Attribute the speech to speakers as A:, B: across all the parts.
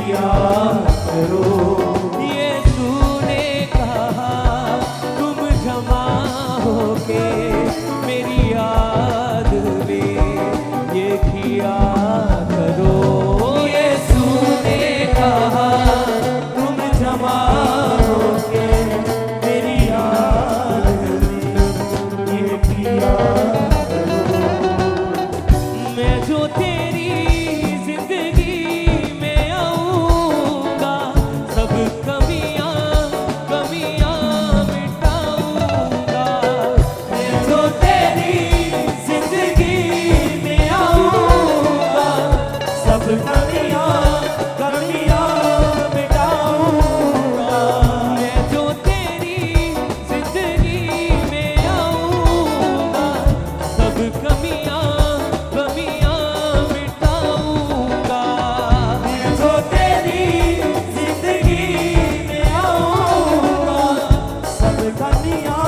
A: किया करो।
B: यीशु ने कहा तुम जमा होके मेरी याद में ये किया करो।
A: यीशु ने कहा तुम जमा होके मेरी याद में ये किया करो।
B: मैं जो तेरी जिंदगी में आऊंगा सब कमियां मिटाऊंगा।
A: मैं जो तेरी जिंदगी में आऊंगा सब कमियां मिटाऊंगा।
B: मैं जो तेरी जिंदगी में आऊंगा सब कमियां मिटाऊंगा।
A: मैं जो तेरी जिंदगी में आऊंगा सब कमियां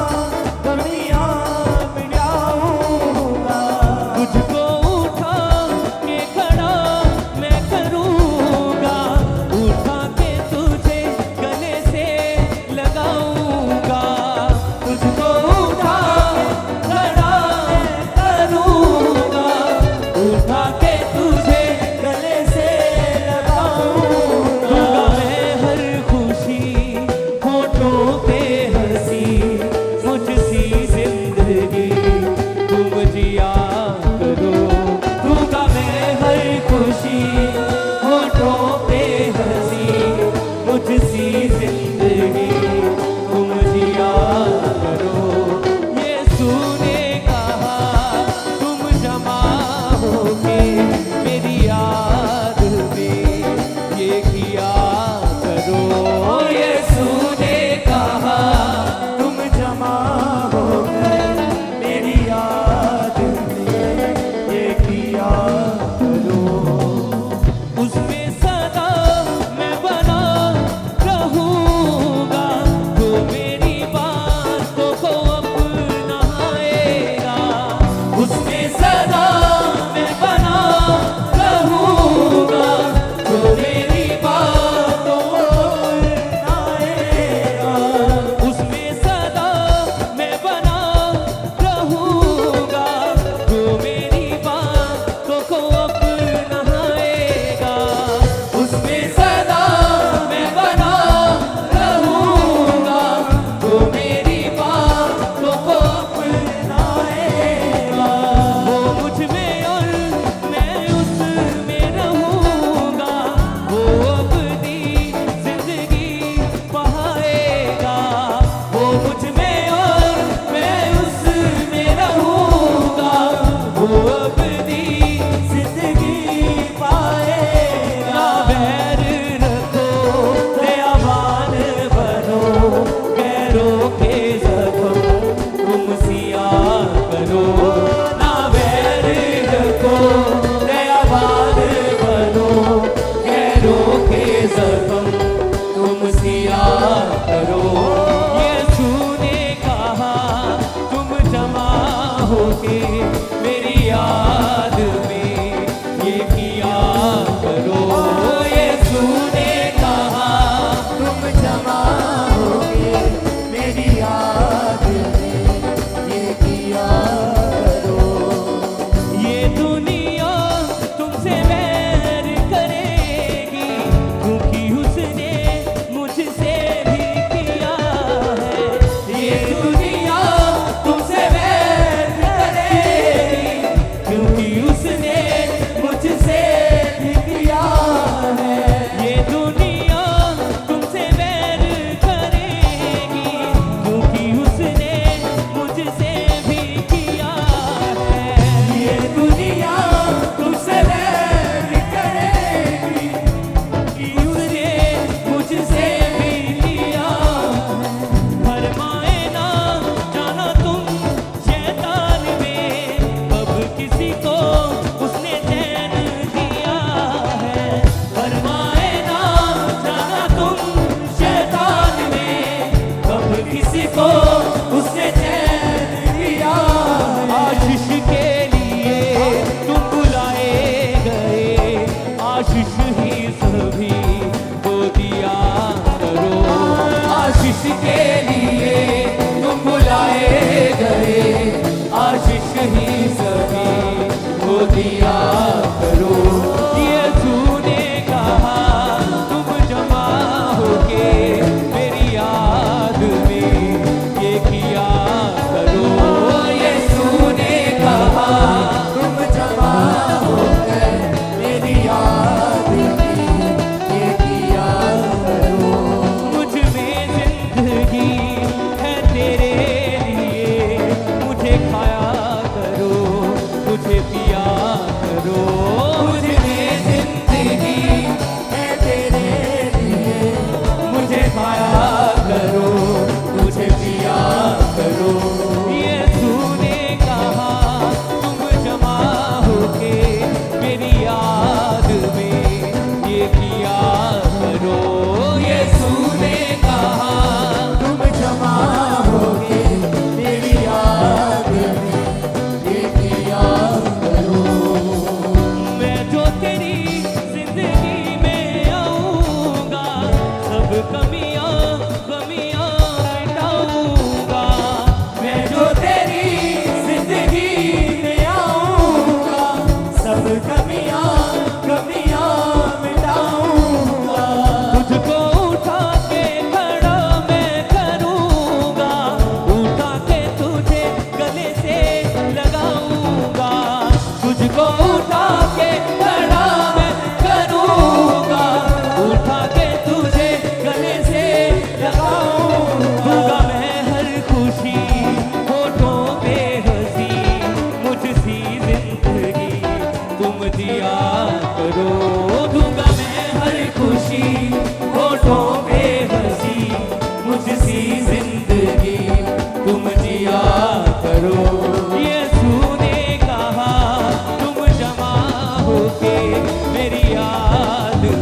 A: मिटाऊंगा।
B: तुझको उठा के खड़ा मैं करूंगा, उठा के तुझे गले से लगाऊंगा।
A: तुझको उठा खड़ा मैं करूंगा, उठा के तुझे गले से लगाऊंगा।
B: दूंगा मैं हर खुशी होठों पे हंसी, मुझसी जिंदगी तुम जिया करो।
A: दूंगा मैं हर खुशी होठों पे हंसी, मुझसी जिंदगी तुम जिया करो।
B: यीशु ने कहा तुम जमा होके मेरी याद में ये किया करो।
A: यीशु ने कहा तुम जमा होकर मेरी याद में ये किया करो।
B: उसमें सदा मैं बना रहूंगा, जो मेरी बातों को अपनाएगा।
A: उसमें सदा मैं बना रहूंगा, जो मेरी बातों को अपनाएगा।
B: उसमें सदा मैं बना रहूंगा, जो मेरी बातों को अपनाएगा।
A: उसमें सदा मैं बना रहूंगा, जो मेरी बातों को अपनाएगा।
B: वो मुझ में और मैं उसमें रहूंगा, वो अपनी जिंदगी बहाएगा।
A: वो मुझ में और मैं उसमें रहूंगा, वो अपनी जिंदगी पाएगा।
B: ना बैर रखो
A: दयावान बनो, गैरों के जख्म तुम सिया करो। ना बैर रखो दयावान बनो, गैरों के जख्म तुम सिया करो।
B: यीशु ने कहा तुम जमा होके मेरी याद में ये किया करो।
A: यीशु ने कहा तुम जमा होके मेरी याद में ये किया करो।
B: ये दुनिया तुमसे बैर करेगी, क्योंकि उसने मुझसे भी किया है।
A: ये दुनिया तुमसे बैर करेगी, क्योंकि उसने मुझसे भी किया है।
B: ये दुनिया तुमसे बैर करेगी, क्योंकि उसने मुझसे भी किया है।
A: ये दुनिया तुमसे बैर करेगी, कि उसने मुझसे भी किया है।
B: फरमाए ना जाना तुम शैतान में, कब किसी को उसने चैन दिया है।
A: फरमाए ना जाना तुम शैतान में, कब किसी को उसने चैन दिया है।
B: आशीष के लिए तुम बुलाए गए, आशीष ही सभी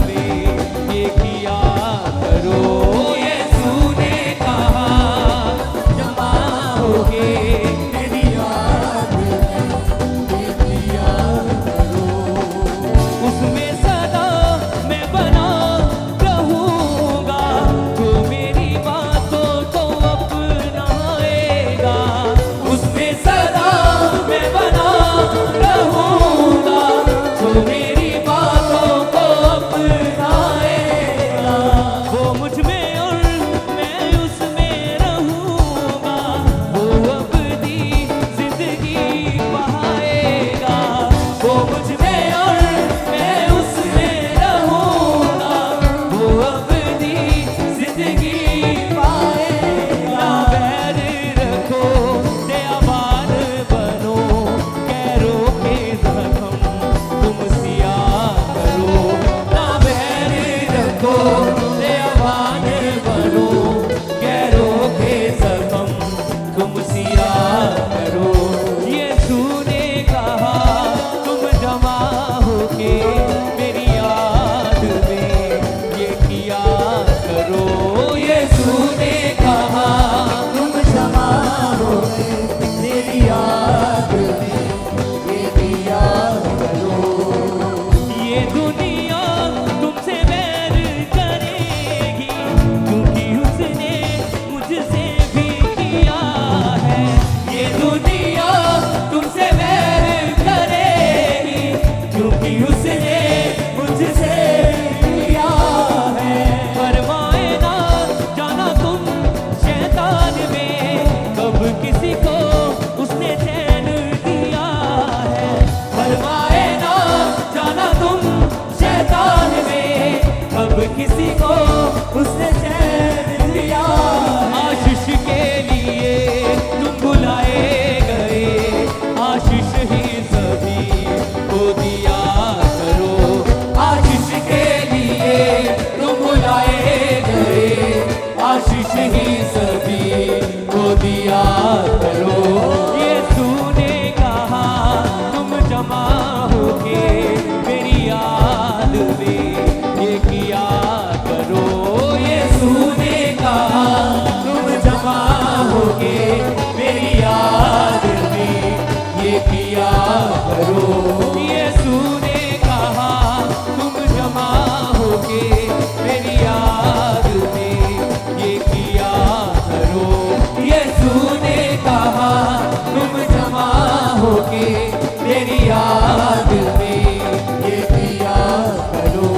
B: में ये किया करो। यीशु ने कहा जमा होके
A: मेरी याद में ये किया करो।
B: उसमें सदा मैं बना रहूंगा, जो मेरी बातों को अपनाएगा।
A: उसमें सदा मैं बना रहूंगा, जो मेरी बातों को अपनाएगा।
B: वो मुझ में और मैं उसमें रहूंगा, वो अबदी जिंदगी पाएगा।
A: वो मुझ में और मैं उसमें रहूंगा, वो अपनी जिंदगी पाएगा।
B: ना बैर रखो दयावान बनो, गैरों के जख्म तुम सिया करो।
A: ना बैर रखो दयावान बनो, गैरों के जख्म तुम सिया करो।
B: यीशु ने कहा तुम जमा होके मेरी याद में ये किया करो।
A: यीशु ने कहा तुम जमा होके मेरी याद में ये किया करो।
B: ये दुनिया तुमसे बैर करेगी, क्योंकि उसने मुझसे भी किया है।
A: ये दुनिया तुमसे बैर करेगी, क्योंकि उसने मुझसे किया है।
B: फरमाए ना जाना तुम शैतान में, कब किसी को उसने चैन दिया है।
A: फरमाए ना जाना तुम शैतान में, कब किसी को उसने चैन दिया है।
B: आशीष के लिए तुम बुलाए गए, आशीष ही सभी को दिया करो।
A: आशीष के लिए तुम बुलाए गए, आशीष ही सभी को दिया करो।
B: यीशु ने कहा तुम जमा होके मेरी याद में ये किया करो।
A: यीशु ने कहा तुम जमा होके मेरी याद में ये किया करो।
B: यीशु ने कहा तुम जमा होके मेरी याद में ये किया करो।
A: यीशु ने कहा तुम जमा होके मेरी याद में ये किया करो।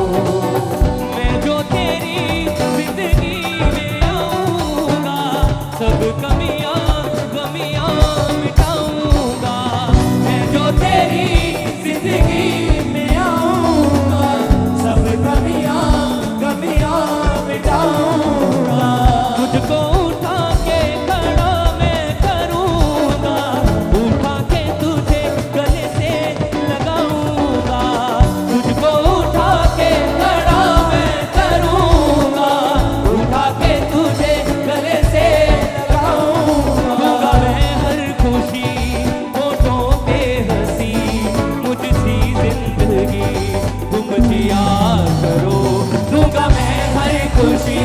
B: मैं जो तेरी जिंदगी में आऊंगा, सब कमियां गमियां मिटाऊंगा। मैं जो
A: तेरी जिंदगी में आऊंगा, सब कमियां कमियां मिटाऊंगा।
B: तुझको उठा के खड़ा मैं करूंगा, उठा के तुझे गले से लगाऊंगा। तुझको उठा के
A: खड़ा मैं करूंगा, उठा के तुझे गले से लगाऊंगा।
B: दूंगा मैं हर खुशी, होठों पे हंसी, मुझसी जिंदगी तुम जिया करो।
A: दूंगा मैं हर खुशी,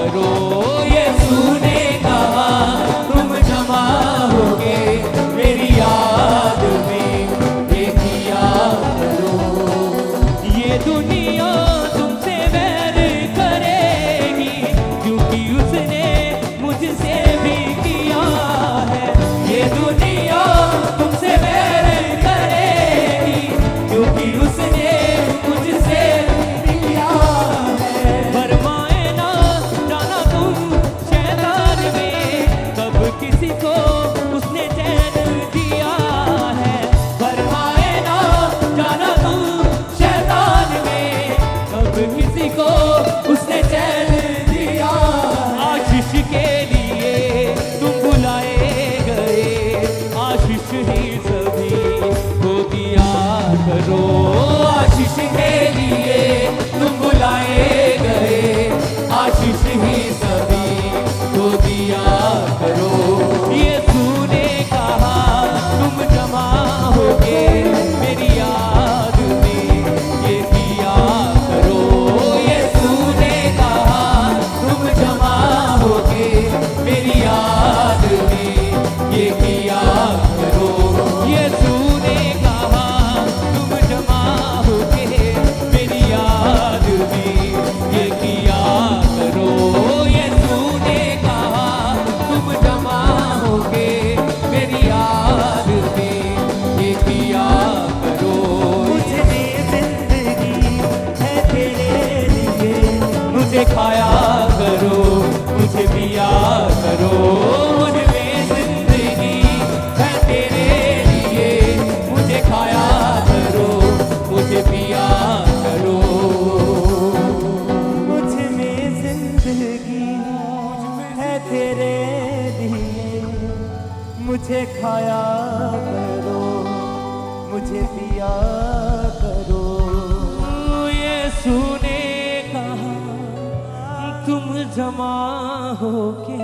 B: करो। यीशु ने कहा तुम जमा होगे मेरी याद में, ये किया करो। ये दुनिया तुमसे वैर करेगी, क्योंकि उसने मुझसे भी किया है। ये दुनिया तुमसे वैर करेगी, क्योंकि उसने मुझसे भी किया है। फरमाए ना जाना तुम शैतान में, कब किसी को उसने चैन दिया है। फरमाए ना जाना तुम शैतान में, कब किसी को उसने चैन दिया। आशीष के लिए तुम बुलाए गए, आशीष ही सभी को दिया करो। आशीष के लिए तुम बुलाए गए, आशीष ही सभी को दिया करो। यीशु ने कहा तुम जमा होगे मेरी याद में, ये किया करो। यीशु ने कहा तुम जमा होगे मेरी याद में, ये किया करो। यीशु ने कहा तुम जमा होगे मेरी याद में, ये किया करो। यीशु ने कहा तुम जमा होगे मेरी याद में, ये किया करो।
A: मुझे जिंदगी है तेरे लिए,
B: मुझे खाया करो, मुझे पिया करो। मुझ में जिंदगी है तेरे लिए, मुझे खाया करो, मुझे पिया करो।
A: मुझ में जिंदगी है तेरे लिए, मुझे खाया करो, मुझे पिया करो।
B: यीशु ने कहा तुम जमा होके